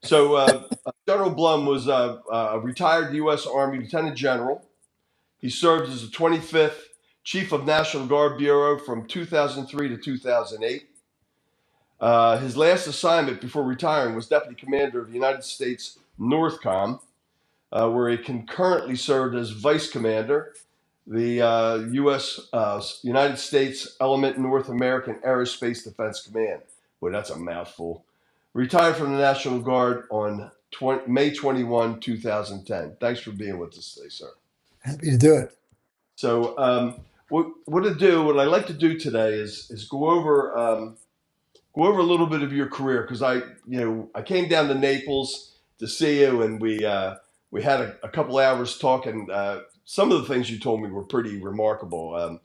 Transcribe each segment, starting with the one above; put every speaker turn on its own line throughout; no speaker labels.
General Blum was a retired U.S. Army Lieutenant General. He served as the 25th Chief of National Guard Bureau from 2003 to 2008. His last assignment before retiring was Deputy Commander of the United States Northcom, where he concurrently served as Vice Commander, the U.S. United States Element North American Aerospace Defense Command. Boy, that's a mouthful. Retired from the National Guard on May 21, 2010. Thanks for being with us today, sir.
Happy to do it.
So, what I like to do today is go over a little bit of your career, because I came down to Naples to see you, and we had a couple hours talking. Some of the things you told me were pretty remarkable,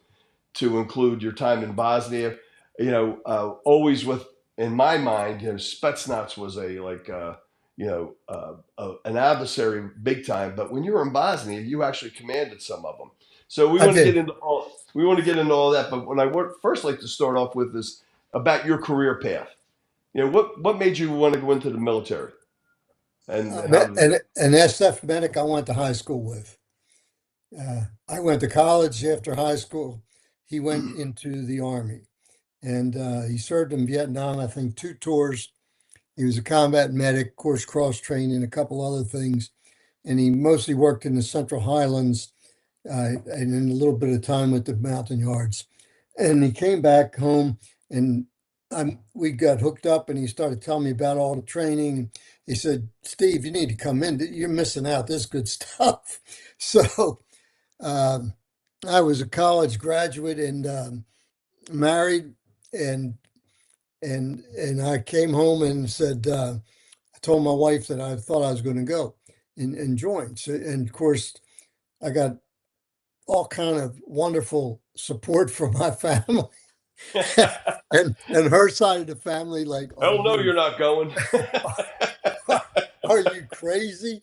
to include your time in Bosnia. Always with in my mind, Spetsnaz was an adversary big time. But when you were in Bosnia, you actually commanded some of them. So we want to get into all that. But what I would first like to start off with is about your career path. What made you want to go into the military? And
An SF medic I went to high school with. I went to college after high school. He went into the Army, and he served in Vietnam, I think 2 tours. He was a combat medic, of course, cross-trained, a couple other things. And he mostly worked in the Central Highlands, and in a little bit of time with the Montagnards. And he came back home, and we got hooked up, and he started telling me about all the training. He said, "Steve, you need to come in. You're missing out. This is good stuff." So I was a college graduate and married, and I came home and said, I told my wife that I thought I was going to go and join. So, and of course, I got all kind of wonderful support from my family. and her side of the family, like,
oh no, you're not going.
Are you crazy?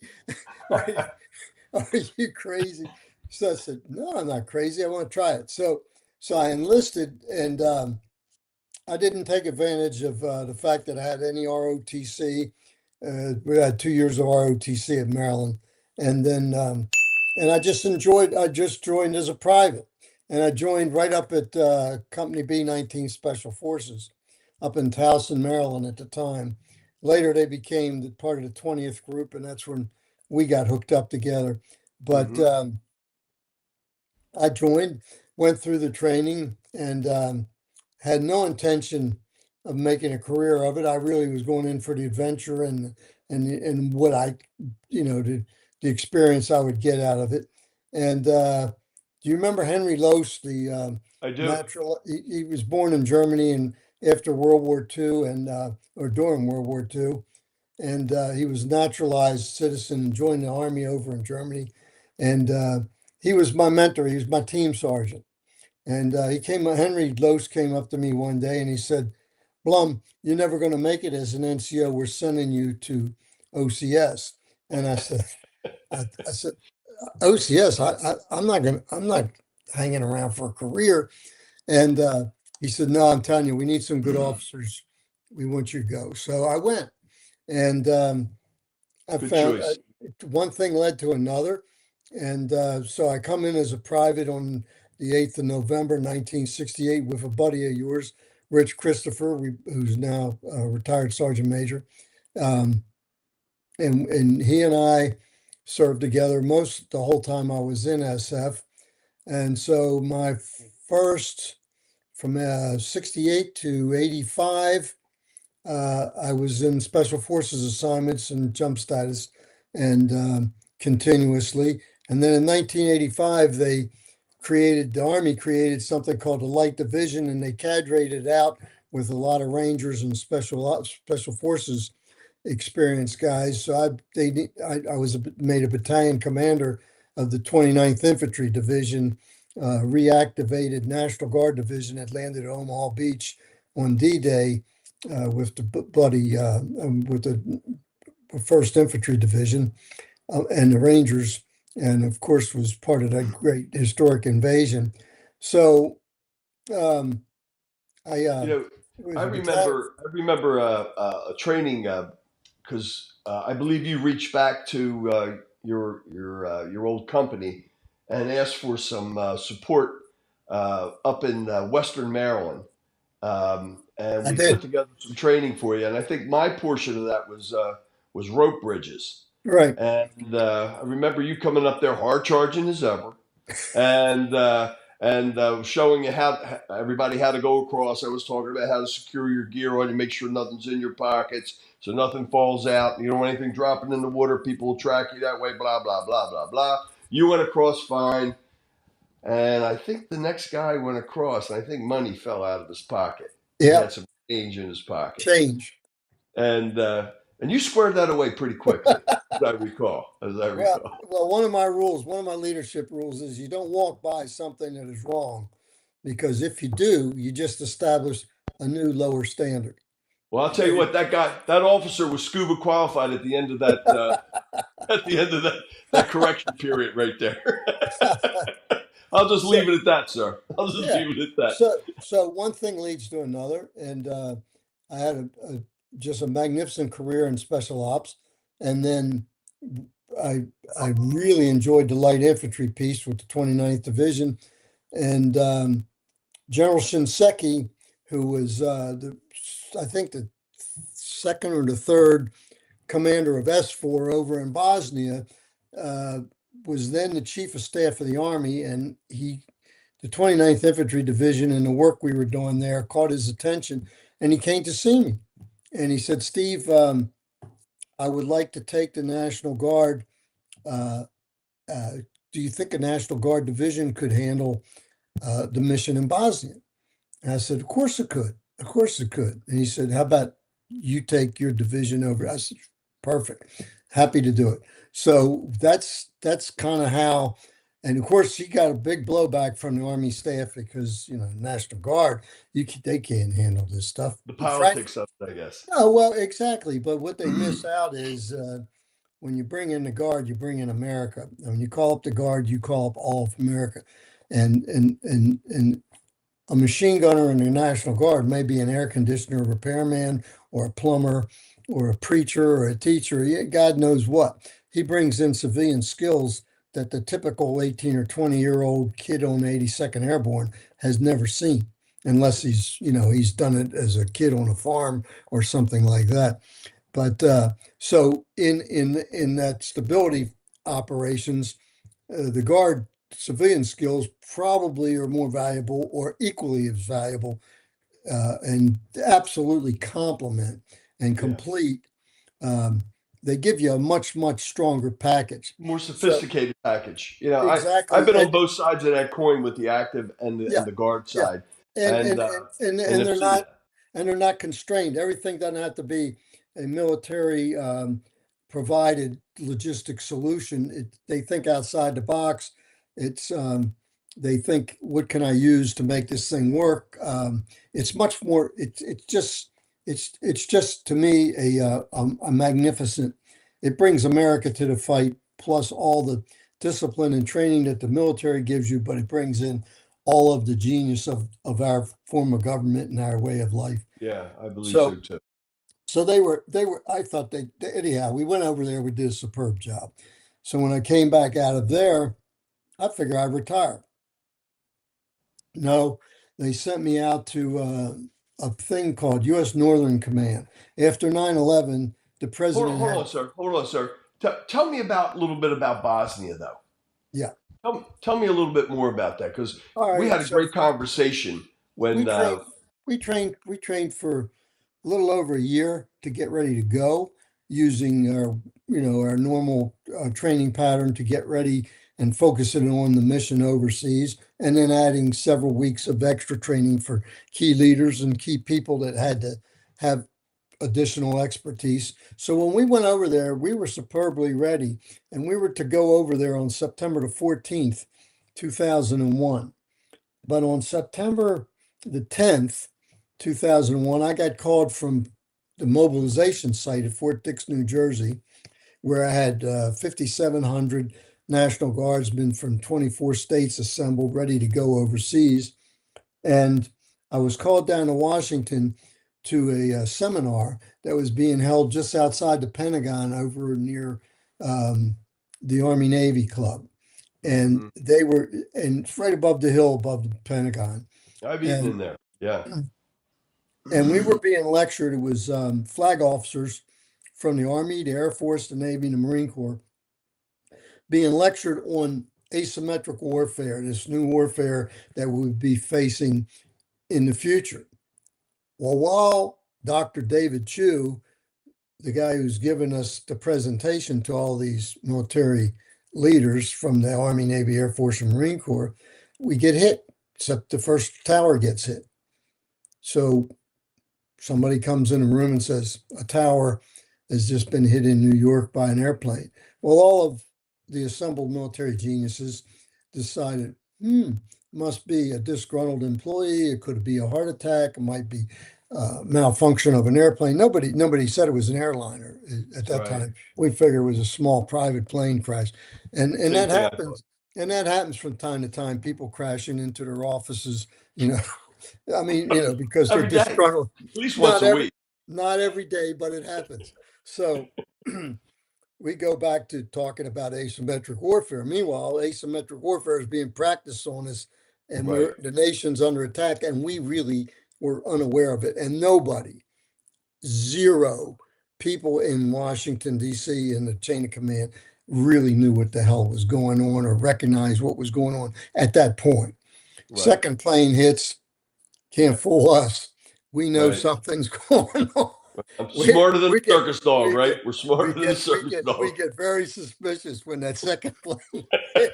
Are you crazy? So I said, no, I'm not crazy. I want to try it. So I enlisted, and I didn't take advantage of the fact that I had any ROTC. We had 2 years of ROTC at Maryland, and then and I just joined as a private. And I joined right up at Company B-19 Special Forces up in Towson, Maryland at the time. Later, they became part of the 20th Group, and that's when we got hooked up together. But I joined, went through the training, and had no intention of making a career of it. I really was going in for the adventure and what the experience I would get out of it. And do you remember Henry Lose, the
I do.
natural? He was born in Germany and after World War II or during World War II, and he was a naturalized citizen and joined the army over in Germany. And he was my mentor. He was my team sergeant. And Henry Lose came up to me one day and he said, "Blum, you're never going to make it as an NCO. We're sending you to OCS." And I said, "OCS, I'm not hanging around for a career." And he said, "No, I'm telling you, we need some good officers. We want you to go." So I went, and I
Good
found
choice.
one thing led to another. And so I come in as a private on the 8th of November, 1968, with a buddy of yours, Rich Christopher, who's now a retired sergeant major. And he and I served together the whole time I was in SF. And so my first, from 68 to 85, I was in Special Forces assignments and jump status and continuously. And then in 1985, the Army created something called the Light Division, and they cadred it out with a lot of Rangers and Special Forces experienced guys. So I was made a battalion commander of the 29th Infantry Division, reactivated National Guard Division that landed at Omaha Beach on D-Day with the First Infantry Division and the Rangers, and of course was part of that great historic invasion. So
I remember a training because I believe you reached back to your old company and asked for some support up in Western Maryland, and
I
we put
did.
together some training for you. And I think my portion of that was rope bridges.
Right.
And I remember you coming up there hard charging as ever, and showing you how everybody how to go across. I was talking about how to secure your gear on you, make sure nothing's in your pockets, so nothing falls out. You don't want anything dropping in the water. People will track you that way. Blah blah blah blah blah. You went across fine, and I think the next guy went across, and I think money fell out of his pocket. He had
Yep.
some change in his pocket,
Change.
and uh, and you squared that away pretty quickly, as I recall. As I
Well,
recall.
one of my rules, one of my leadership rules is you don't walk by something that is wrong, because if you do, you just establish a new lower standard.
Well, I'll tell you
Because
what, that officer was scuba qualified at the end of that at the end of that correction period right there. I'll just
so
leave it at that, sir. I'll just
yeah,
leave it at that.
so one thing leads to another, and I had just a magnificent career in special ops, and then I I really enjoyed the light infantry piece with the 29th Division, and General Shinseki, who was I think the second or the third commander of S4 over in Bosnia, uh, was then the chief of staff of the Army, and the 29th Infantry Division and the work we were doing there caught his attention, and he came to see me, and he said, "Steve, I would like to take the National Guard. Uh, uh, do you think a National Guard division could handle the mission in Bosnia?" And I said, "Of course it could. Of course it could." And he said, "How about you take your division over?" I said, "Perfect. Happy to do it." So that's kind of how, and of course he got a big blowback from the Army staff because, National Guard, they can't handle this stuff.
The
Frank,
politics of it, I guess.
oh, well, exactly. But what they miss out is when you bring in the Guard, you bring in America. And when you call up the Guard, you call up all of America. And a machine gunner in the National Guard may be an air conditioner repairman or a plumber or a preacher or a teacher. God knows what. He brings in civilian skills that the typical 18 or 20-year-old kid on the 82nd Airborne has never seen, unless he's done it as a kid on a farm or something like that. But so in that stability operations, the Guard civilian skills probably are more valuable or equally as valuable, and absolutely complement and
Yeah.
complete. Um, they give you a much, much stronger package.
More
So
sophisticated package. I've
exactly,
been on both sides of that coin with the active and
yeah,
the guard
yeah,
side,
and
and
and
uh,
and and,
and
and
have
they're
seen
not
that.
and they're not constrained. Everything doesn't have to be a military provided logistic solution. They think outside the box. It's they think, what can I use to make this thing work? It's much more. It's just to me a magnificent. It brings America to the fight, plus all the discipline and training that the military gives you, but it brings in all of the genius of our form of government and our way of life.
Yeah, I believe so
So
too.
so they were, I thought anyhow, we went over there, we did a superb job. So when I came back out of there, I figured I'd retire. No, they sent me out to a thing called U.S. Northern Command. After 9/11, the president
Hold
had,
on, sir. Hold on, sir. Tell me about a little bit about Bosnia, though.
yeah.
Tell me a little bit more about that, because
All
we
right.
had a
So
great conversation
we
when.
trained, we trained for a little over a year to get ready to go, using our normal training pattern to get ready and focusing on the mission overseas, and then adding several weeks of extra training for key leaders and key people that had to have additional expertise. So when we went over there, we were superbly ready, and we were to go over there on September the 14th, 2001. But on September the 10th, 2001, I got called from the mobilization site at Fort Dix, New Jersey, where I had 5,700 National Guardsmen from 24 states assembled, ready to go overseas. And I was called down to Washington to a seminar that was being held just outside the Pentagon over near the Army Navy Club. And
Mhm.
they were, and it's right above the hill above the Pentagon.
I've eaten
And
in there. Yeah.
and we were being lectured. It was flag officers from the Army, the Air Force, the Navy, and the Marine Corps being lectured on asymmetric warfare, this new warfare that we would be facing in the future. Well, while Dr. David Chu, the guy who's given us the presentation to all these military leaders from the Army, Navy, Air Force, and Marine Corps, we get hit, except the first tower gets hit. So somebody comes in a room and says, a tower has just been hit in New York by an airplane. Well, all of the assembled military geniuses decided, must be a disgruntled employee. It could be a heart attack. It might be malfunction of an airplane. Nobody said it was an airliner at that
Right.
time. We figured it was a small private plane crash, and
Same
that
thing I thought.
happens. And that happens from time to time. People crashing into their offices. You know, I mean, because they're
Every day, at
disgruntled.
least once
Not
a
every
week.
not every day, but it happens. So we go back to talking about asymmetric warfare. Meanwhile, asymmetric warfare is being practiced on us, and
Right.
the nation's under attack, and we really were unaware of it. And nobody, zero people in Washington, D.C., in the chain of command really knew what the hell was going on or recognized what was going on at that point.
Right.
Second plane hits, can't fool us. We know
Right.
something's going on.
I'm
We
smarter than
we
a
get
circus dog,
we
right?
get
We're smarter than a circus
we
dog.
get very suspicious when that second plane hit.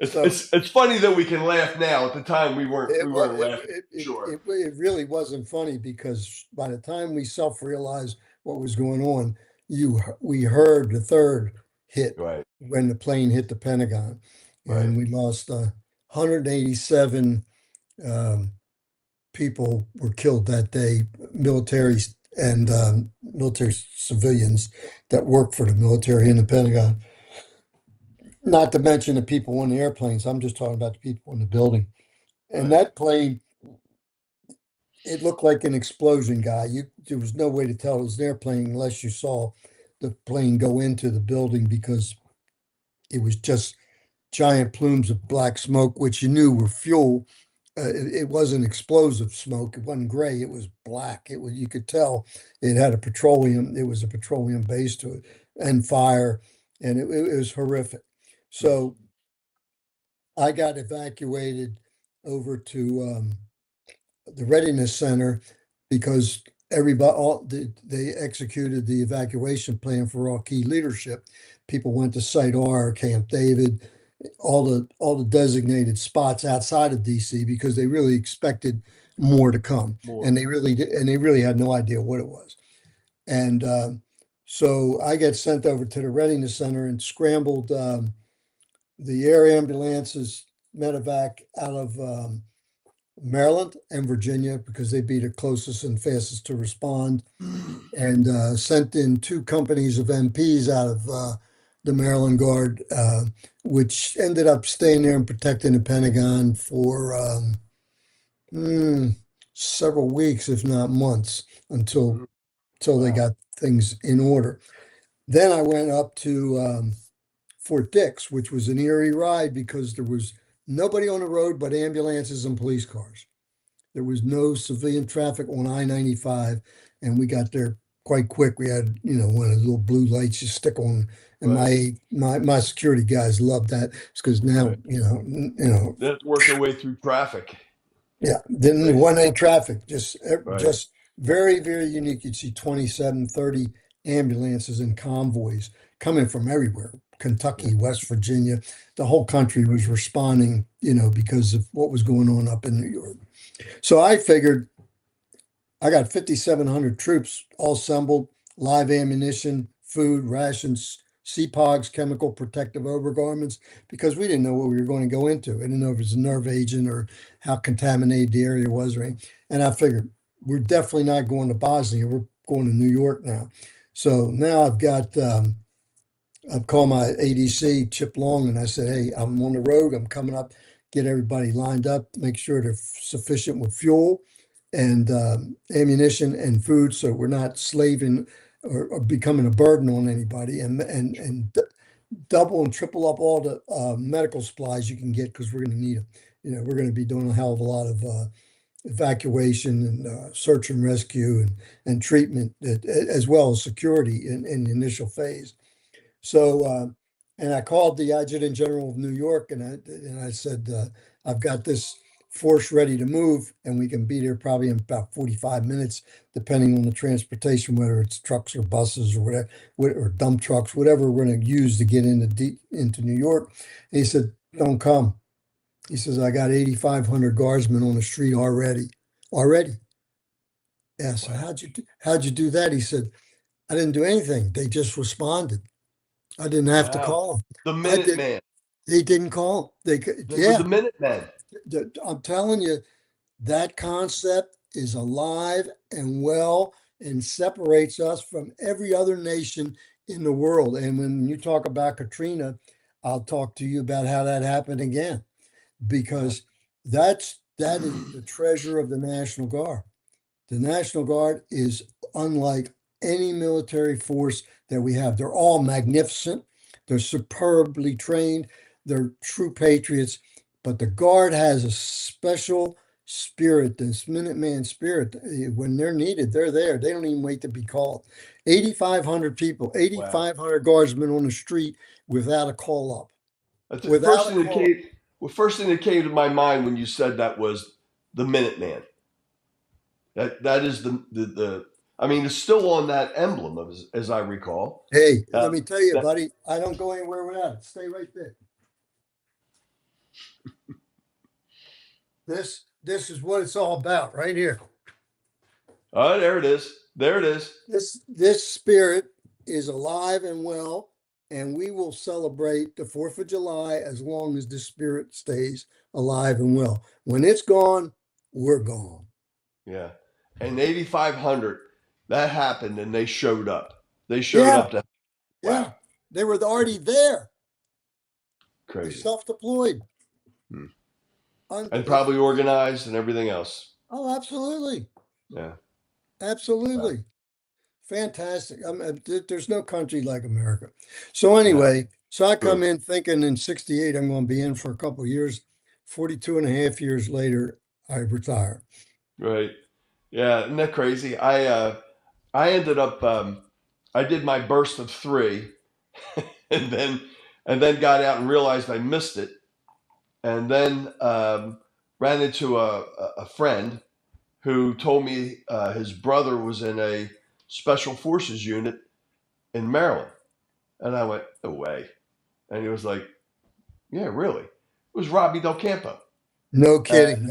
So
It's funny that we can laugh now. At the time, we weren't laughing. Sure.
it really wasn't funny because by the time we self-realized what was going on, we heard the third hit
Right.
when the plane hit the Pentagon,
Right.
and we lost 187 um, people were killed that day, military and military civilians that work for the military in the Pentagon. Not to mention the people on the airplanes. I'm just talking about the people in the building. And
Right.
that plane, it looked like an explosion, guy. There was no way to tell it was an airplane unless you saw the plane go into the building because it was just giant plumes of black smoke, which you knew were fuel. It wasn't explosive smoke. It wasn't gray. It was black. It was, you could tell it had it was a petroleum base to it and fire. And it was horrific. So I got evacuated over to the Readiness Center because they executed the evacuation plan for all key leadership. People went to Site R, Camp David, all the designated spots outside of DC because they really expected more to come,
More.
and they really had no idea what it was. And so I get sent over to the Readiness Center and scrambled the air ambulances, medevac out of Maryland and Virginia because they'd be the closest and fastest to respond, and sent in two companies of MPs out of the Maryland Guard, which ended up staying there and protecting the Pentagon for several weeks, if not months, until they
Wow.
got things in order. Then I went up to Fort Dix, which was an eerie ride because there was nobody on the road but ambulances and police cars. There was no civilian traffic on I-95, and we got there quite quick. We had, one of the little blue lights you stick on, and
Right.
my security guys loved that. It's because now,
Right. They have to work their way through traffic.
yeah, didn't
Right.
one way traffic,
Right.
just very, very unique. You'd see 27, 30 ambulances and convoys coming from everywhere.
Yeah.
Kentucky, West Virginia, the whole country was responding, because of what was going on up in New York. So I figured I got 5,700 troops all assembled, live ammunition, food, rations, CPOGs, chemical protective overgarments, because we didn't know what we were going to go into. I didn't know if it was a nerve agent or how contaminated the area was or anything. And I figured we're definitely not going to Bosnia. We're going to New York now. So now I've called my ADC, Chip Long, and I said, hey, I'm on the road. I'm coming up, get everybody lined up, make sure they're sufficient with fuel. and ammunition and food, so we're not slaving or becoming a burden on anybody, and double and triple up all the medical supplies you can get because we're going to need them. We're going to be doing a hell of a lot of evacuation and search and rescue and treatment, as well as security in the initial phase. So, and I called the Adjutant General of New York, and I said, I've got this force ready to move, and we can be there probably in about 45 minutes, depending on the transportation, whether it's trucks or buses or whatever, or dump trucks, whatever we're going to use to get into New York. And he said, "Don't come." He says, "I got 8,500 guardsmen on the street already." Already. Yeah. So
Wow.
how'd you do that? He said, "I didn't do anything. They just responded. I didn't have to
Wow.
call them.
The
I did.
Minuteman.
They didn't call.
They were the
Yeah.
Minutemen.
I'm telling you, that concept is alive and well and separates us from every other nation in the world. And when you talk about Katrina, I'll talk to you about how that happened again,
Yeah.
because that is the treasure of the National Guard. The National Guard is unlike any military force that we have. They're all magnificent. They're superbly trained. They're true patriots. But the Guard has a special spirit, this Minuteman spirit. When they're needed, they're there. They don't even wait to be called. 8,500 people,
Wow.
8,500 guardsmen on the street without a call up.
That's the
Without a call up.
first thing that came to my mind when you said that was the Minuteman. That is the I mean, it's still on that emblem as I recall.
Hey,
Uh,
let me tell you,
that
buddy, I don't go anywhere without it. Stay right there. This is what it's all about right here.
oh, there it is. There it is.
This spirit is alive and well, and we will celebrate the 4th of July as long as the spirit stays alive and well. When it's gone, we're gone.
Yeah. And 8,500, that happened and they showed up. They showed
Yeah,
up to
yeah.
wow,
They were already there. They're
crazy.
self-deployed.
Hmm. And
It's,
probably organized and everything else.
oh, absolutely.
Yeah. Wow.
Absolutely. Fantastic. There's no country like America. So
No,
anyway, so I
true.
come in thinking in 68, I'm going to be in for a couple of years. 42 and a half years later, I retire.
Right. Yeah, isn't that crazy? I ended up I did my burst of three and then got out and realized I missed it. And then ran into a friend who told me his brother was in a special forces unit in Maryland. And I went, no way. And he was like, yeah, really? It was Robbie Del Campo.
No
And
kidding.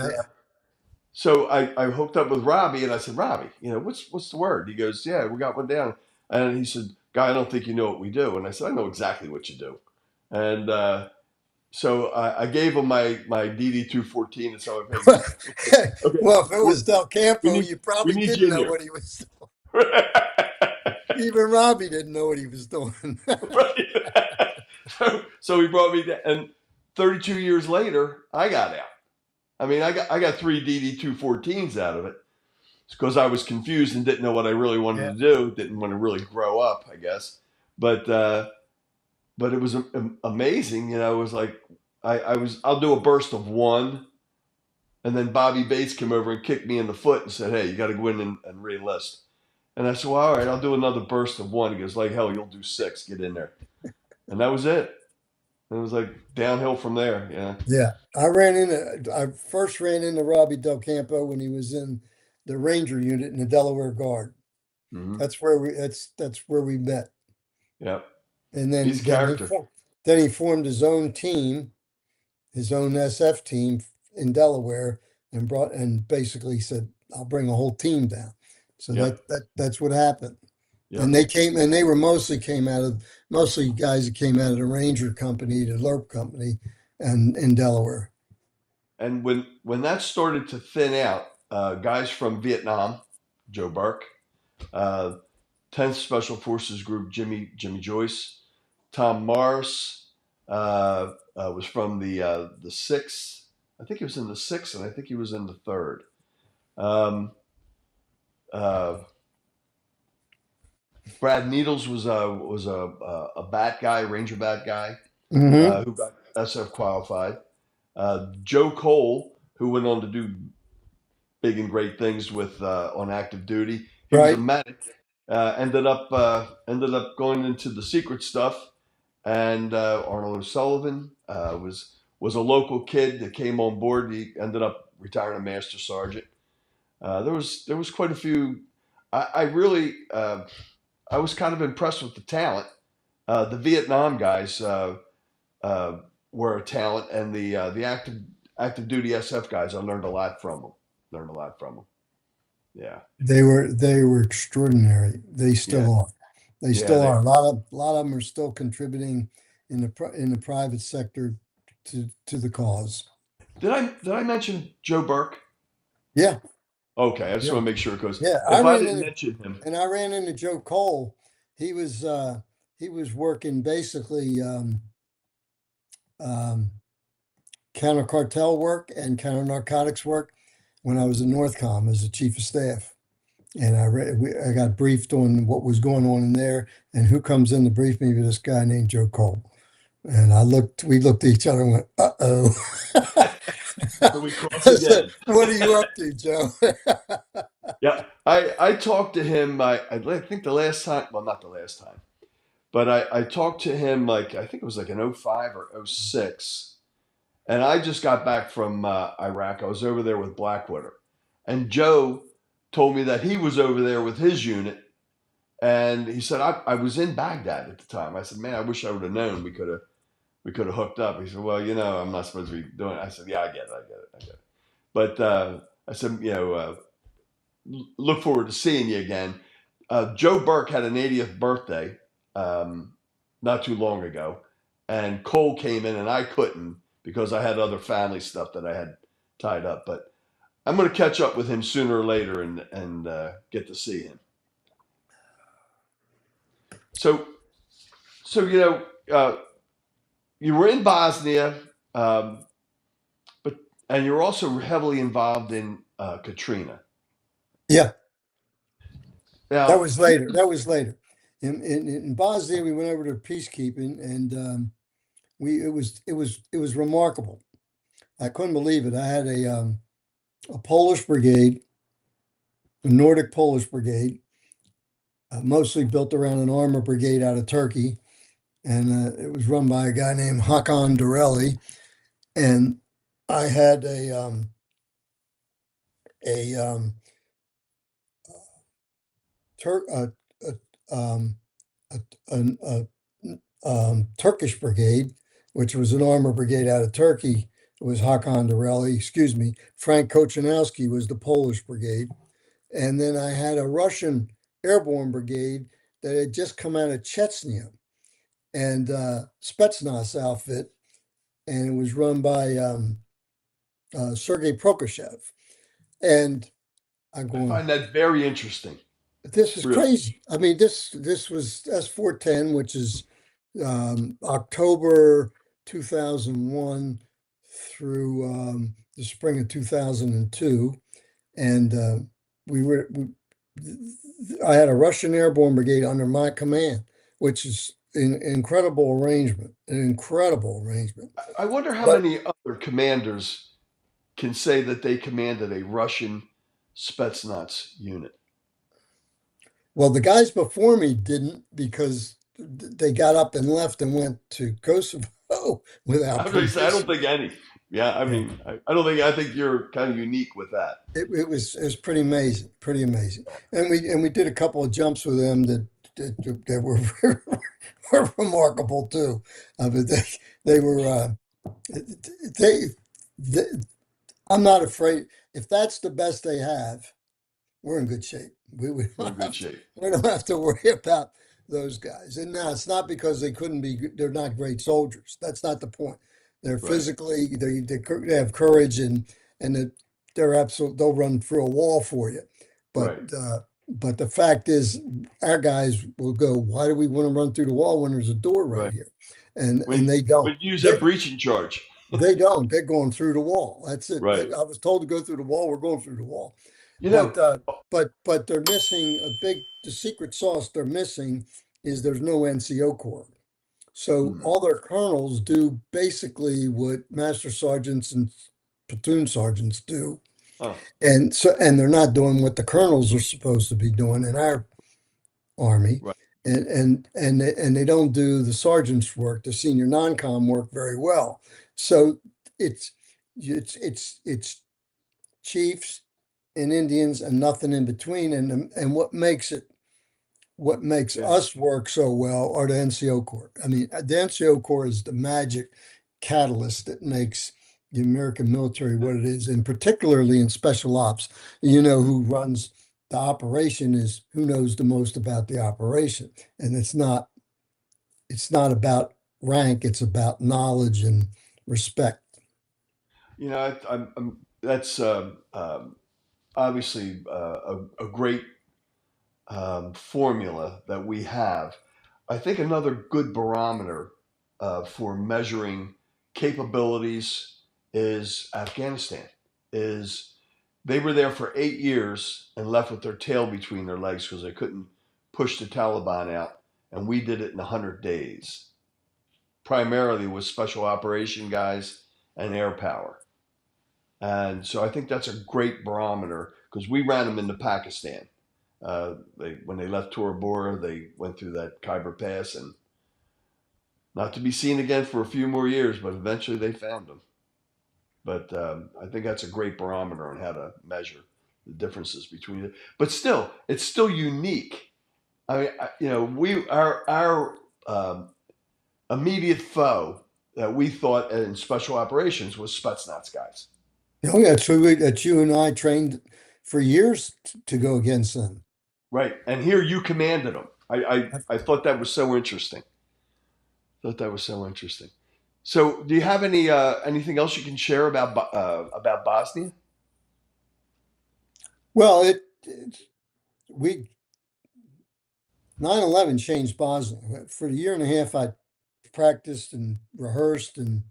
so I hooked up with Robbie and I said, Robbie, what's the word? He goes, yeah, we got one down. And he said, Guy, I don't think you know what we do. And I said, I know exactly what you do. And so I gave him my DD 214 and so I hey, okay,
Well, if it
we
was Del
we
Campo,
need
you
we
probably
need
didn't
you in
know
here.
what he was doing. Even Robbie didn't know what he was doing.
Right. So he brought me down, and 32 years later, I got out. I mean, I got three DD 214s out of it because I was confused and didn't know what I really
Yeah.
wanted to do. Didn't want to really grow up, I guess. But it was amazing. It was like I'll do a burst of one, and then Bobby Bates came over and kicked me in the foot and said, "Hey, you got to go in and re-enlist." And I said, "Well, all right, I'll do another burst of one." He goes, "Like hell, you'll do six. Get in there." And that was it. It was like downhill from there. Yeah.
Yeah. I first ran into Robbie Del Campo when he was in the Ranger unit in the Delaware Guard.
Hmm.
That's where we met.
Yep.
And
He's
then
a
then he
character.
formed then he formed his own team, his own SF team in Delaware, and basically said, "I'll bring a whole team down." So
Yep.
that's what happened. And
Yep.
they were mostly guys that came out of the Ranger Company, the LERP Company, and in Delaware.
And when that started to thin out, guys from Vietnam, Joe Burke, uh, 10th Special Forces Group, Jimmy Joyce, Tom Morris was from the sixth. I think he was in the sixth, and I think he was in the third. Um, uh, Brad Needles was a bat guy, Ranger bat guy,
Hmm.
who got SF qualified. Joe Cole, who went on to do big and great things with on active duty. He was a
Right.
medic. Ended up going into the secret stuff. And Arnold O'Sullivan was a local kid that came on board. He ended up retiring a master sergeant. There was quite a few. I really I was kind of impressed with the talent. The Vietnam guys uh, were a talent, and the active duty SF guys. I learned a lot from them. Learned a lot from them. Yeah,
They were extraordinary. They
yeah,
still are. They
yeah.
still are. A lot of them are still contributing in the private sector to the cause.
Did I mention Joe Burke?
Yeah,
Okay, I just
yeah,
want to make sure because
yeah.
if I didn't mention him,
I ran into Joe Cole. He was he was working basically um, counter cartel work and counter narcotics work when I was in Northcom as a chief of staff. And I got briefed on what was going on in there, and who comes in to brief me with this guy named Joe Cole. And we looked at each other and went, "Uh-oh."
so we cross
I said,
again.
"What are you up to, Joe?"
Yeah, I talked to him. I think the last time, well, not the last time, but I talked to him like I think it was like in '05 or '06, and I just got back from Iraq. I was over there with Blackwater, and Joe told me that he was over there with his unit, and he said I was in Baghdad at the time. I said, man, I wish I would have known. We could have hooked up. He said, well, I'm not supposed to be doing it. I said, yeah, I get it, I get it. But I said, look forward to seeing you again. Joe Burke had an 80th birthday um, not too long ago, and Cole came in, and I couldn't because I had other family stuff that I had tied up. But I'm going to catch up with him sooner or later and get to see him. So so you were in Bosnia, um, but and you're also heavily involved in Katrina.
Yeah, that
Now,
was later. That was later. In Bosnia, we went over to peacekeeping, and we it was remarkable. I couldn't believe it. I had a Polish brigade, a Nordic Polish brigade, mostly built around an armor brigade out of Turkey, and it was run by a guy named Hakan Dorelli. And I had a Tur- um, a, an- Turkish brigade, which was an armor brigade out of Turkey. It was Hakan Dorelli, excuse me. Frank Kochanowski was the Polish brigade. And then I had a Russian airborne brigade that had just come out of Chechnya and Spetsnaz outfit, and it was run by Sergei Prokoshev. And I'm
I
going,
find that very interesting.
this is
Really,
crazy. I mean, this was S410, which is October 2001 through the spring of 2002, and we were. We, I had a Russian airborne brigade under my command, which is an incredible arrangement. An incredible arrangement.
I wonder how
But
many other commanders can say that they commanded a Russian Spetsnaz unit.
well, the guys before me didn't because they got up and left and went to Kosovo without
I was gonna say, I don't
permission.
think any. Yeah, I
Yeah.
mean, I don't think. I think you're kind of unique with that.
It was pretty amazing, pretty amazing. And we did a couple of jumps with them that were were remarkable too. But they were they, they I'm not afraid if that's the best they have, we're in good shape. We
We're in
don't
good
have to,
shape.
we don't have to worry about those guys. And now it's not because they couldn't be, they're not great soldiers. That's not the point. They're
Right,
physically, they have courage and they're absolute, they'll run through a wall for you. But,
right,
but the fact is, our guys will go, why do we want to run through the wall when there's a door right
right.
here? And
When
they don't.
when you use that breaching charge.
They don't. They're going through the wall. That's it.
Right,
I was told to go through the wall. We're going through the wall.
You
But
know,
uh, but they're missing the secret sauce they're missing is there's no NCO corps. So
hmm,
all their colonels do basically what master sergeants and platoon sergeants do.
huh,
And they're not doing what the colonels are supposed to be doing in our army.
right.
And they don't do the sergeant's work, the senior non-com work very well. So it's it's chiefs and Indians and nothing in between. And what makes
Yeah.
us work so well are the NCO Corps. I mean, the NCO Corps is the magic catalyst that makes the American military what it is, and particularly in special ops. Who runs the operation is who knows the most about the operation. And it's not about rank, it's about knowledge and respect.
That's obviously a great formula that we have. I think another good barometer for measuring capabilities is Afghanistan. Is They were there for 8 years and left with their tail between their legs because they couldn't push the Taliban out, and we did it in 100 days, primarily with special operation guys and air power. And so I think that's a great barometer because we ran them into Pakistan. When they left Tora Bora, they went through that Khyber Pass and not to be seen again for a few more years, but eventually they found them. But I think that's a great barometer on how to measure the differences between it. But still, it's still unique. I mean, our immediate foe that we thought in special operations was Spetsnaz guys.
Oh yeah, so that you and I trained for years to go against them.
Right. And here you commanded them. I thought that was so interesting. Thought that was so interesting. So, do you have anything else you can share about Bosnia?
Well, we 9/11 changed Bosnia. For a year and a half, I practiced and rehearsed and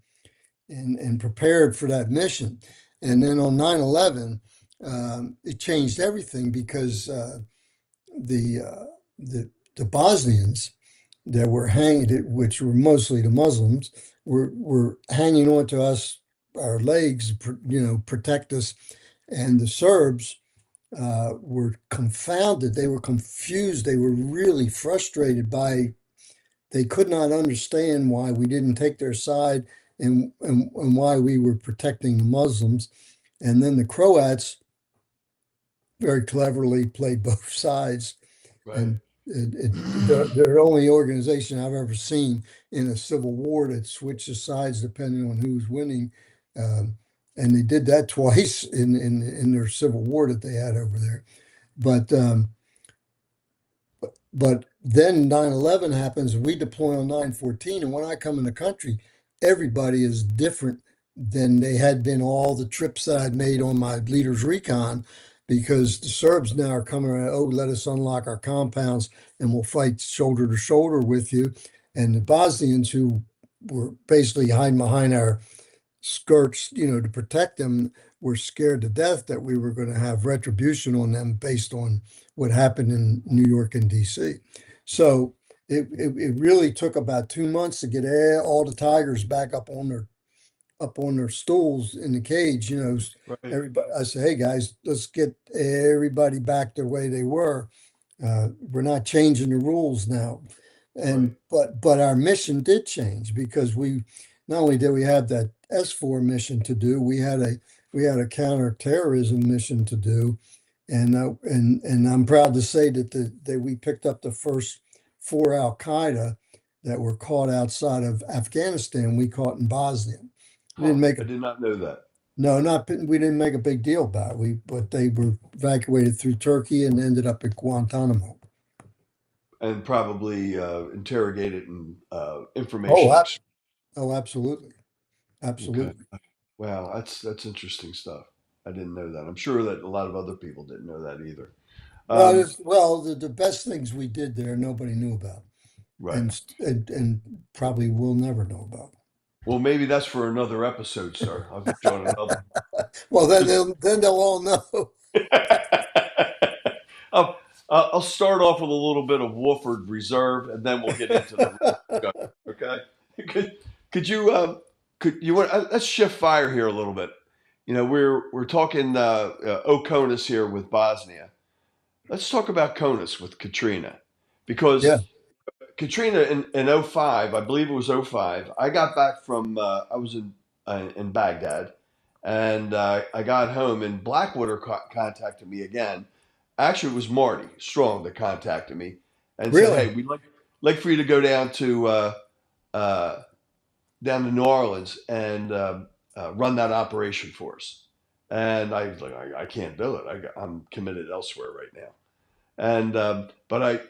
prepared for that mission. And then on 9/11, it changed everything because the uh, the Bosnians that were hanging, which were mostly the Muslims, were hanging on to us, our legs, protect us, and the Serbs were confounded. They were confused. They were really frustrated by. They could not understand why we didn't take their side and why we were protecting the Muslims. And then the Croats very cleverly played both sides.
Right.
And they're the only organization I've ever seen in a civil war that switches sides depending on who's winning. Um, and they did that twice in their civil war that they had over there. But but then 9/11 happens, we deploy on 9/14, and when I come in the country, everybody is different than they had been all the trips that I'd made on my leader's recon, because the Serbs now are coming around, oh, let us unlock our compounds and we'll fight shoulder to shoulder with you. And the Bosnians, who were basically hiding behind our skirts, to protect them, were scared to death that we were going to have retribution on them based on what happened in New York and DC. So it really took about 2 months to get all the tigers back up on their stools in the cage.
Right.
Everybody, I say, hey guys, let's get everybody back the way they were. We're not changing the rules now.
Right.
But our mission did change because we not only did we have that S4 mission to do, we had a counterterrorism mission to do. And I'm proud to say that we picked up the first four Al Qaeda that were caught outside of Afghanistan. We caught in Bosnia. We
Huh.
didn't make
I
a
did not know that.
no, not we didn't make a big deal about it. But they were evacuated through Turkey and ended up at Guantanamo.
And probably interrogated and
Oh,
information.
absolutely,
Okay.
absolutely.
Wow, that's interesting stuff. I didn't know that. I'm sure that a lot of other people didn't know that either.
Well,
Um,
the best things we did there, nobody knew about,
right.
and probably will never know about.
Well, maybe that's for another episode, sir. I'll get you on another.
Well, then they'll all know.
I'll start off with a little bit of Wooford Reserve, and then we'll get into the real discussion. Okay? Could could you could you want let's shift fire here a little bit. You know, we're talking Oconus here with Bosnia. Let's talk about Conus with Katrina,
Yeah,
because Katrina in '05, I believe it was '05. I got back from I was in Baghdad, and I got home, and Blackwater contacted me again. Actually, it was Marty Strong that contacted me and said,
really.
"Hey, we'd like for you to go uh, down to New Orleans and run that operation for us." And I was like, I can't do it. I'm committed elsewhere right now. And but I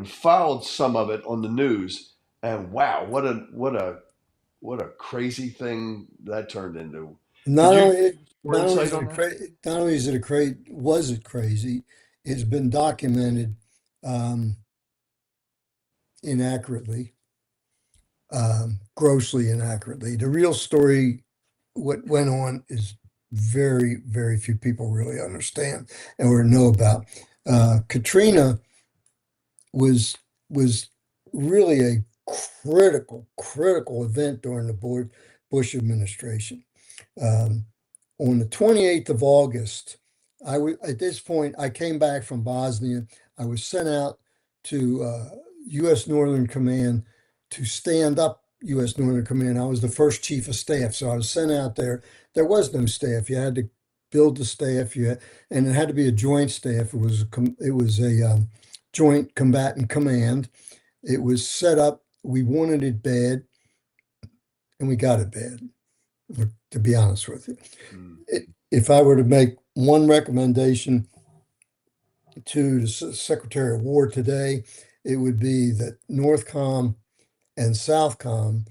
followed some of it on the news, and wow, what a crazy thing that turned into. Could
Not
you
only
more
not only
insight
is
on
it
that?
not only is it a was it crazy, it's been documented um, inaccurately, grossly inaccurately. The real story, what went on, is very, very few people really understand or know about. Katrina was was really a critical event during the Bush administration. Um, on the 28th of August, at this point, I came back from Bosnia. I was sent out to U.S. Northern Command to stand up U.S. Northern Command. I was the first chief of staff, so I was sent out there. There was no staff. You had to build the staff. And it had to be a joint staff. It was a joint combatant command. It was set up. We wanted it bad, and we got it bad, to be honest with you.
Mm,
If I were to make one recommendation to the Secretary of War today, it would be that Northcom and Southcom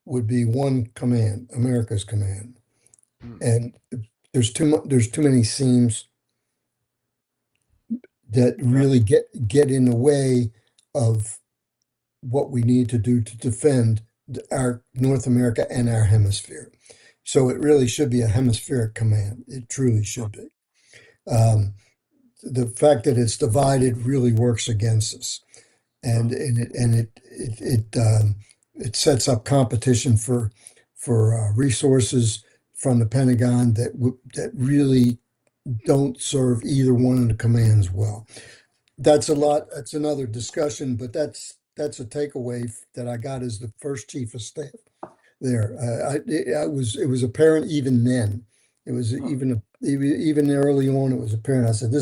would be one command, America's command.
mm,
And there's too many seams that
yeah,
really get in the way of what we need to do to defend our North America and our hemisphere. So it really should be a hemispheric command. It truly should be. Um, the fact that it's divided really works against us, and it sets up competition for resources from the Pentagon that really don't serve either one of the commands well. That's a lot. That's another discussion, but that's a takeaway that I got as the first chief of staff there. It was apparent even then. It was
huh,
even early on. It was apparent. I said,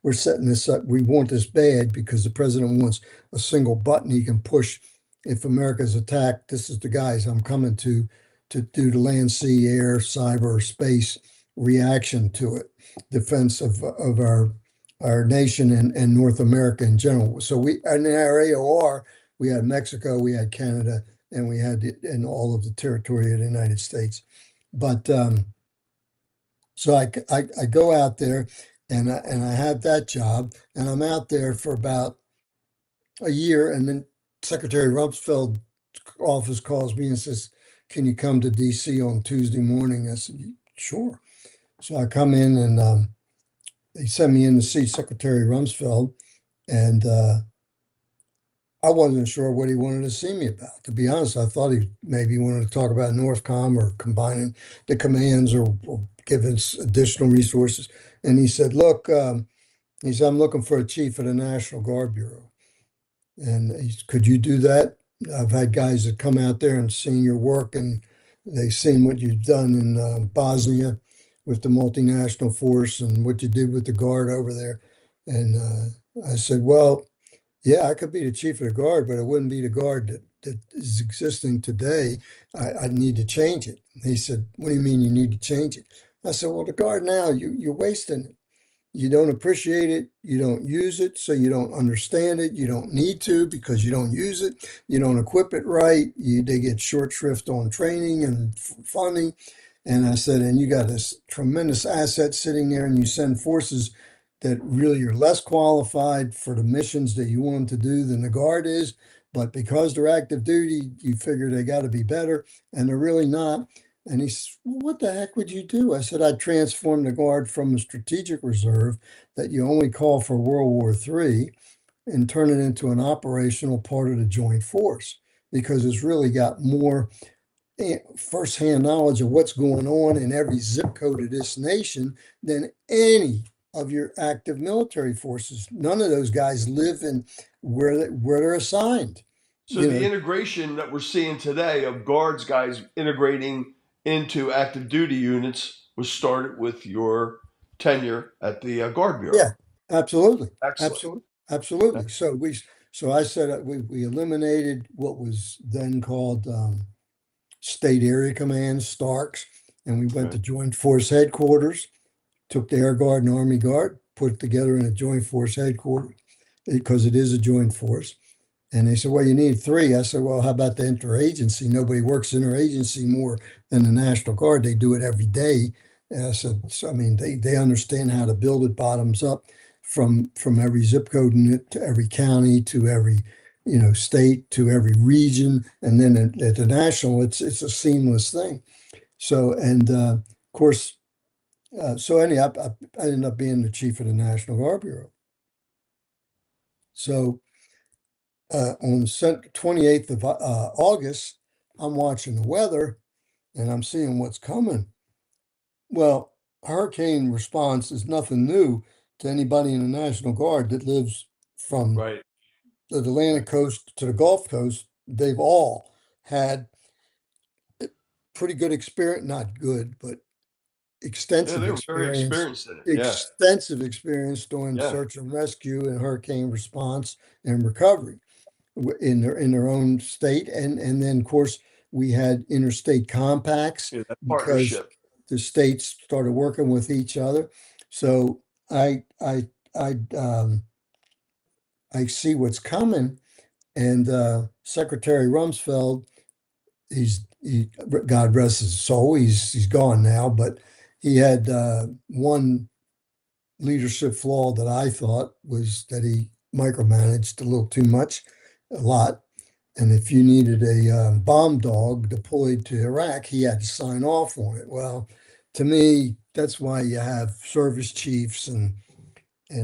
we're setting this up. We want this bad because the president wants a single button he can push. If America's attacked, this is the guys I'm coming to do the land, sea, air, cyber, space reaction to it, defense of our nation and North America in general. So in our AOR, we had Mexico, we had Canada, and we had in all of the territory of the United States. But so I go out there and I have that job, and I'm out there for about a year, and then Secretary Rumsfeld office calls me and says, "Can you come to DC on Tuesday morning?" I said, "Sure." So I come in, and they sent me in to see Secretary Rumsfeld, and I wasn't sure what he wanted to see me about. To be honest, I thought he maybe wanted to talk about Northcom or combining the commands or giving us additional resources. And he said, "Look," he said, "I'm looking for a chief of the National Guard Bureau." And could you do that? I've had guys that come out there and seen your work, and they've seen what you've done in Bosnia with the multinational force and what you did with the Guard over there. And I said, "Well, yeah, I could be the chief of the Guard, but it wouldn't be the Guard that is existing today. I need to change it." He said, "What do you mean you need to change it?" I said, "Well, the Guard now, you're wasting it. You don't appreciate it. You don't use it, so you don't understand it. You don't need to because you don't use it. You don't equip it right. They get short shrift on training and funding." And I said, "And you got this tremendous asset sitting there, and you send forces that really are less qualified for the missions that you want them to do than the Guard is. But because they're active duty, you figure they got to be better, and they're really not." And he said, well, what the heck would you do? I said, I'd transform the Guard from a strategic reserve that you only call for World War III and turn it into an operational part of the joint force, because it's really got more firsthand knowledge of what's going on in every zip code of this nation than any of your active military forces. None of those guys live in where they're assigned.
So the integration that we're seeing today of guards guys integrating into active duty units was started with your tenure at the Guard Bureau.
Yeah, absolutely.
Excellent.
Absolutely. Absolutely. So I said we eliminated what was then called State Area Command, Starks, and we went to Joint Force Headquarters, took the Air Guard and Army Guard, put it together in a Joint Force Headquarters because it is a joint force. And they said, well, you need three. I said, well, how about the interagency? Nobody works interagency more than the National Guard. They do it every day. And I said, so, I mean, they understand how to build it bottoms up from every zip code unit to every county to every state to every region, and then at the national, it's a seamless thing. So and of course, so anyhow, I ended up being the chief of the National Guard Bureau. So on the 28th of August, I'm watching the weather and I'm seeing what's coming. Well, hurricane response is nothing new to anybody in the National Guard that lives from
Right.
the Atlantic coast to the Gulf Coast. They've all had pretty good experience, not good, but extensive
They were very
experience,
experienced in it.
doing
Yeah.
search and rescue and hurricane response and recovery in their own state. And then of course we had interstate compacts
Yeah, that
because
partnership.
the states started working with each other. So I see what's coming. And Secretary Rumsfeld, God rest his soul, he's gone now, but he had one leadership flaw that I thought was that he micromanaged a little too much, a lot. And if you needed a bomb dog deployed to Iraq, he had to sign off on it. Well, to me, that's why you have service chiefs and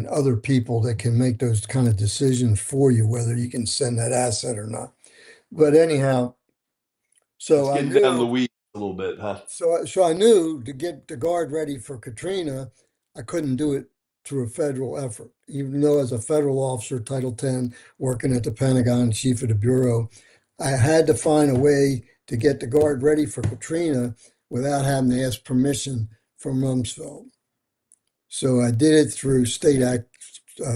other people that can make those kind of decisions for you, whether you can send that asset or not. But anyhow, so
It's
I
getting down the
knew,
weeds a little bit, huh?
so I knew to get the Guard ready for Katrina, I couldn't do it through a federal effort, even though as a federal officer, Title 10, working at the Pentagon, chief of the Bureau, I had to find a way to get the Guard ready for Katrina without having to ask permission from Rumsfeld. So I did it through State Act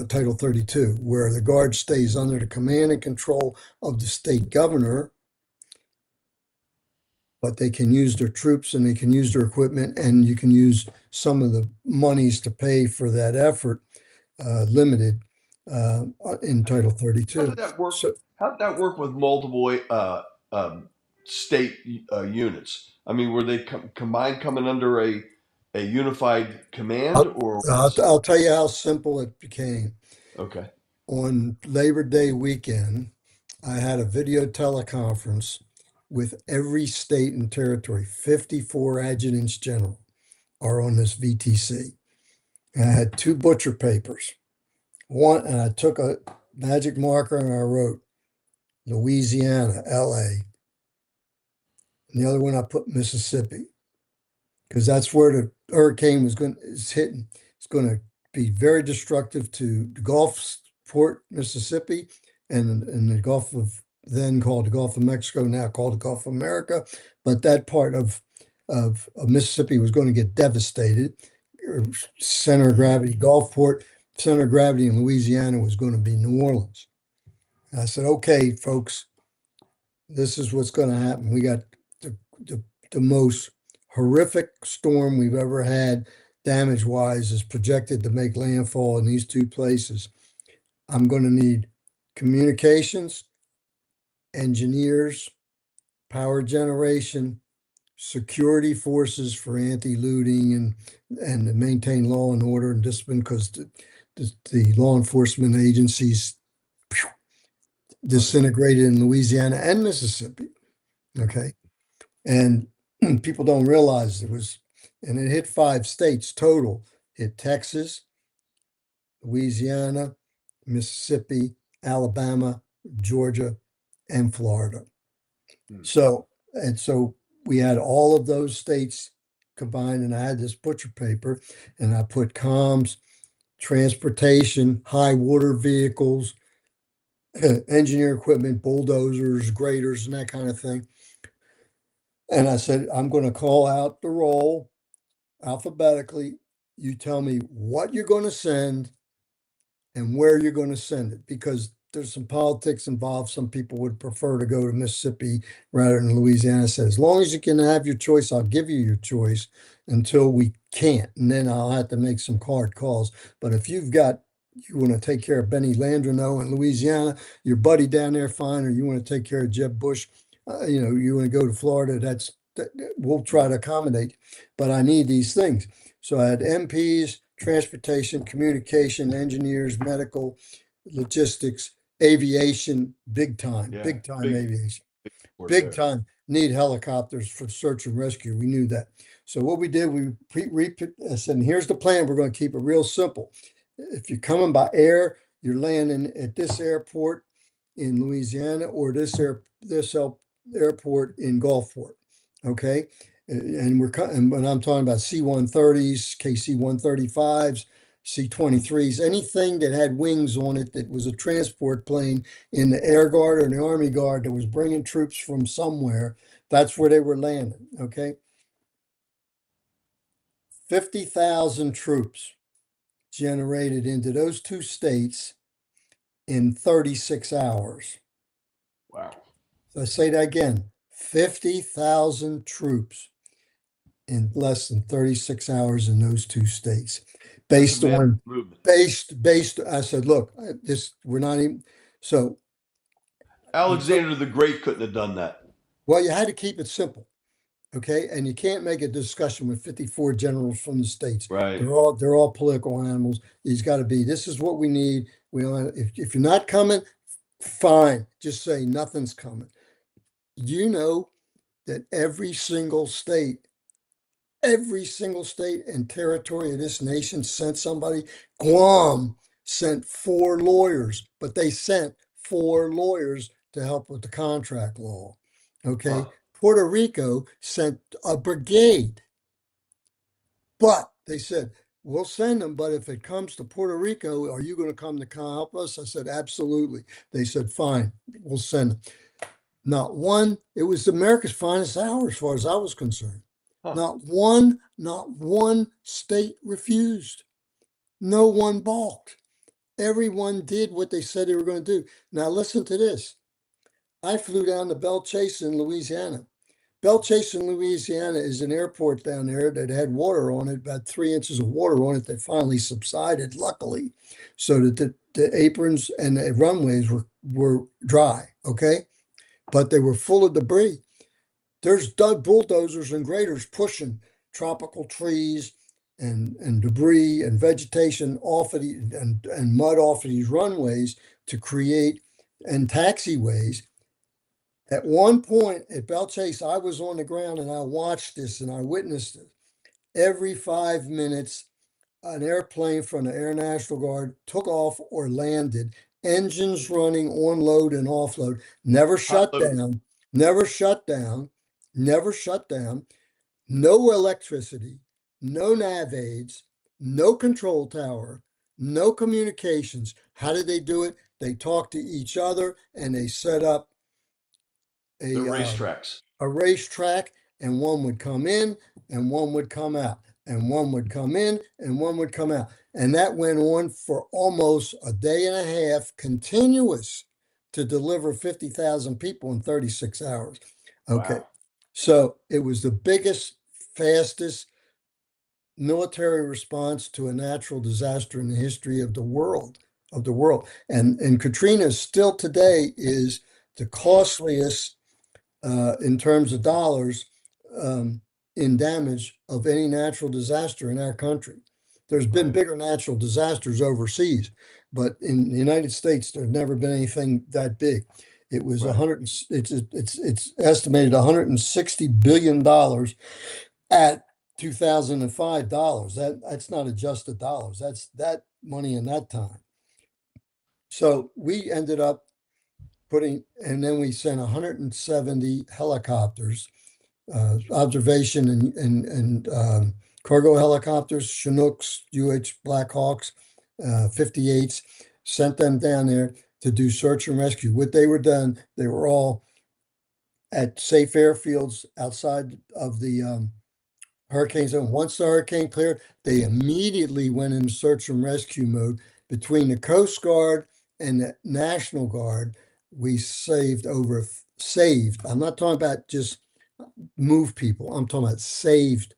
Title 32, where the Guard stays under the command and control of the state governor, but they can use their troops and they can use their equipment, and you can use some of the monies to pay for that effort, limited in Title
How
32.
did that work?
So
How did that work with multiple state units? I mean, were they combined coming under a unified command,
I'll,
or
I'll,
was
I'll tell you how simple it became.
okay?
On Labor Day weekend, I had a video teleconference with every state and territory. 54 adjutants general are on this VTC. And I had two butcher papers. One, and I took a magic marker and I wrote Louisiana, LA. And the other one I put Mississippi, because that's where the hurricane is hitting. It's going to be very destructive to the Gulfport, Mississippi, and the Gulf of, then called the Gulf of Mexico, now called the Gulf of America. But that part of Mississippi was going to get devastated. Center of gravity, Gulfport, center of gravity in Louisiana was going to be New Orleans. And I said, okay, folks, this is what's going to happen. We got the most horrific storm we've ever had, damage wise, is projected to make landfall in these two places. I'm going to need communications, engineers, power generation, security forces for anti-looting and to maintain law and order and discipline, because the law enforcement agencies disintegrated in Louisiana and Mississippi. Okay. And people don't realize and it hit 5 states total. Hit Texas, Louisiana, Mississippi, Alabama, Georgia, and Florida.
Hmm.
So we had all of those states combined, and I had this butcher paper, and I put comms, transportation, high water vehicles, engineer equipment, bulldozers, graders, and that kind of thing. And I said, I'm going to call out the roll alphabetically. You tell me what you're going to send and where you're going to send it, because there's some politics involved. Some people would prefer to go to Mississippi rather than Louisiana. I said, as long as you can have your choice, I'll give you your choice until we can't. And then I'll have to make some hard calls. But if you want to take care of Benny Landreneau in Louisiana, your buddy down there, fine, or you want to take care of Jeb Bush, you want to go to Florida, we'll try to accommodate. But I need these things. So I had MPs, transportation, communication, engineers, medical, logistics, aviation, big time
Yeah,
aviation,
word
big
there.
time. Need helicopters for search and rescue. We knew that. So what we did, I said, here's the plan. We're going to keep it real simple. If you're coming by air, you're landing at this airport in Louisiana or this airport in Gulfport. Okay. And when I'm talking about C-130s, KC-135s, C-23s, anything that had wings on it that was a transport plane in the Air Guard or the Army Guard that was bringing troops from somewhere, that's where they were landing. Okay. 50,000 troops generated into those 2 states in 36 hours.
Wow.
So I say that again, 50,000 troops in less than 36 hours in those 2 states.
That's a
Based
massive
on,
movement.
I said, look, we're not even, so you took,
Alexander the Great couldn't have done that.
well, you had to keep it simple. Okay. And you can't make a discussion with 54 generals from the states.
Right.
They're all political animals. He's got to be, this is what we need. We don't, if you're not coming, fine. Just say nothing's coming. You know that every single state and territory of this nation sent somebody. Guam sent 4 lawyers, but they sent 4 lawyers to help with the contract law. Okay.
Huh.
Puerto Rico sent a brigade, but they said, we'll send them, but if it comes to Puerto Rico, are you going to come to help us? I said, absolutely. They said, fine, we'll send them. Not one, it was America's finest hour as far as I was concerned.
Huh.
Not one state refused. No one balked. Everyone did what they said they were going to do. Now listen to this. I flew down to Belle Chase in Louisiana. Belle Chase in Louisiana is an airport down there that had water on it, about 3 inches of water on it that finally subsided, luckily, so that the aprons and the runways were dry, okay? But they were full of debris. There's bulldozers and graders pushing tropical trees and debris and vegetation off of and mud off of these runways to create and taxiways. At one point at Belle Chase, I was on the ground and I watched this and I witnessed it. Every 5 minutes, an airplane from the Air National Guard took off or landed, engines running on load and offload, never
Hot
shut
load.
down, never shut down, never shut down, no electricity, no nav aids, no control tower, no communications. How did they do it? They talked to each other and they set up
The racetracks.
a racetrack, and one would come in and one would come out, and one would come in and one would come out. And that went on for almost a day and a half, continuous, to deliver 50,000 people in 36 hours. Okay.
Wow.
So it was the biggest, fastest military response to a natural disaster in the history of the world. And Katrina still today is the costliest in terms of dollars in damage of any natural disaster in our country. There's been
Right.
bigger natural disasters overseas, but in the United States, there's never been anything that big. It was
Right.
it's estimated $160 billion at 2005 dollars. That's not adjusted dollars. That's that money in that time. So we ended up and then we sent 170 helicopters, observation and cargo helicopters, Chinooks, Blackhawks, 58s, sent them down there to do search and rescue. What they were done, they were all at safe airfields outside of the hurricane zone. Once the hurricane cleared, they immediately went in search and rescue mode. Between the Coast Guard and the National Guard, we saved. I'm not talking about just move people. I'm talking about saved,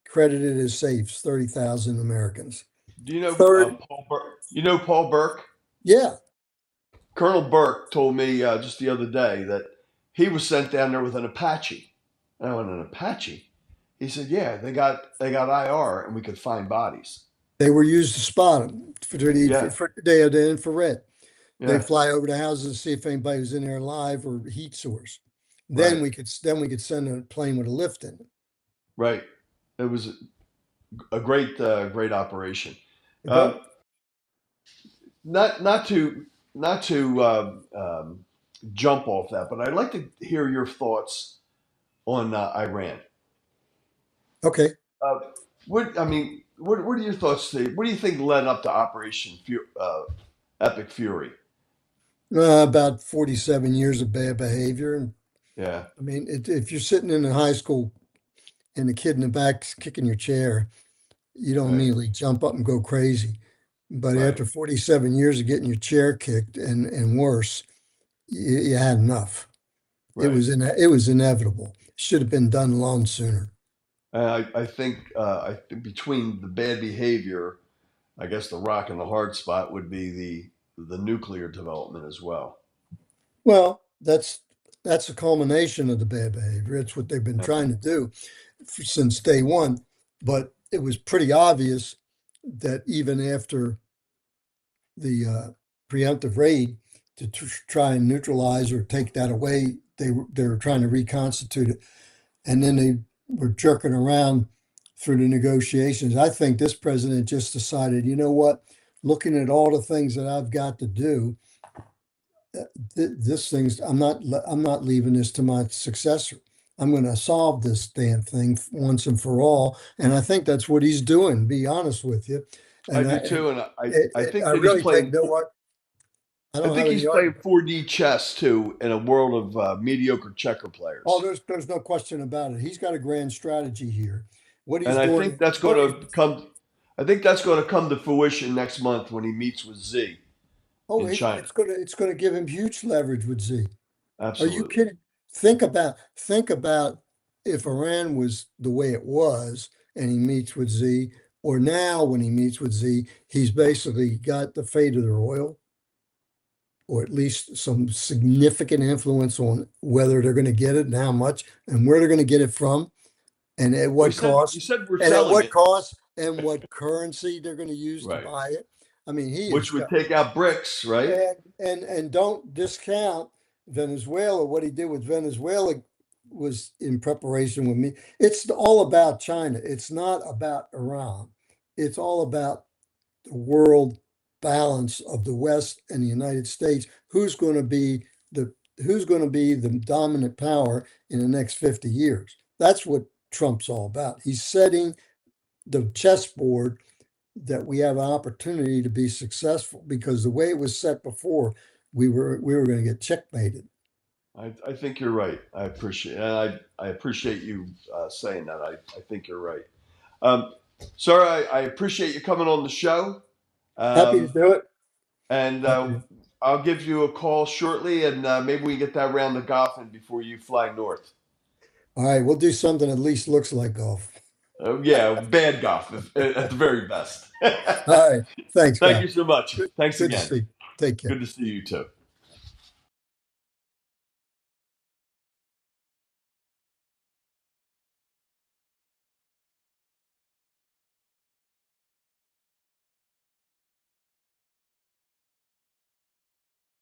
credited as saves, 30,000 Americans.
Do you know
Third,
Paul Burke? You know Paul Burke?
yeah,
Colonel Burke told me just the other day that he was sent down there with an Apache. And I went, an Apache? He said, yeah, they got IR and we could find bodies.
they were used to spot them
Yeah,
for the infrared. They
yeah,
fly over the houses to see if anybody was in there alive or heat source.
right,
Then we could send a plane with a lift in it.
right. It was a great operation. Um,
But
not to jump off that, but I'd like to hear your thoughts on Iran.
okay,
Uh, what are your thoughts today? What do you think led up to Operation Epic Fury?
about 47 years of bad behavior. And
Yeah,
I mean, if you're sitting in a high school and the kid in the back's kicking your chair, you don't
right,
immediately jump up and go crazy. But
right,
after 47 years of getting your chair kicked and worse, you had enough.
right.
It was inevitable. Should have been done long sooner.
I think between the bad behavior, I guess the rock and the hard spot would be the nuclear development as well.
Well, that's a culmination of the bad behavior. It's what they've been
Yeah,
trying to do since day one. But it was pretty obvious that even after the preemptive raid to try and neutralize or take that away, they were trying to reconstitute it, and then they were jerking around through the negotiations. I think this president just decided, you know what? Looking at all the things that I've got to do, this thing's I'm not leaving this to my successor. I'm going to solve this damn thing once and for all, and I think that's what he's doing. To be honest with you,
I
and
do too, and I think
I
that he's
really think,
playing.
you know what? I
I
don't
think
have
he's
any
playing
argument.
4D chess too in a world of mediocre checker
Oh,
players,
there's no question about it. He's got a grand strategy here. What
and
he's doing, what he's
I think that's going to come to fruition next month when he meets with Z
oh,
in China.
it's gonna give him huge leverage with Z. Are you
Absolutely.
kidding? Think about if Iran was the way it was and he meets with Z, or now when he meets with Z, he's basically got the fate of their oil, or at least some significant influence on whether they're going to get it and how much and where they're going to get it from and at
Well,
what cost
we're
and at
selling
what
it,
cost and what currency they're going to use to
right?
buy it. I mean, he is
Which would take out BRICS, right?
and don't discount Venezuela. What he did with Venezuela was in preparation with me. It's all about China. It's not about Iran. It's all about the world balance of the West and the United States. Who's going to be the dominant power in the next 50 years? That's what Trump's all about. He's setting the chessboard that we have an opportunity to be successful because the way it was set before, we were going to get checkmated.
I think you're right. I appreciate you saying that. I think you're right. Um, sir, I appreciate you coming on the show.
Happy to
Um,
do it.
and
Happy to.
I'll give you a call shortly, and maybe we can get that round of golfing before you fly north.
All right, we'll do something that at least looks like golf.
Yeah, bad golf at the very best.
All right, thanks,
Thank
guy.
you so much. Thanks
Good to
again.
see you. Take care.
Good to see you too.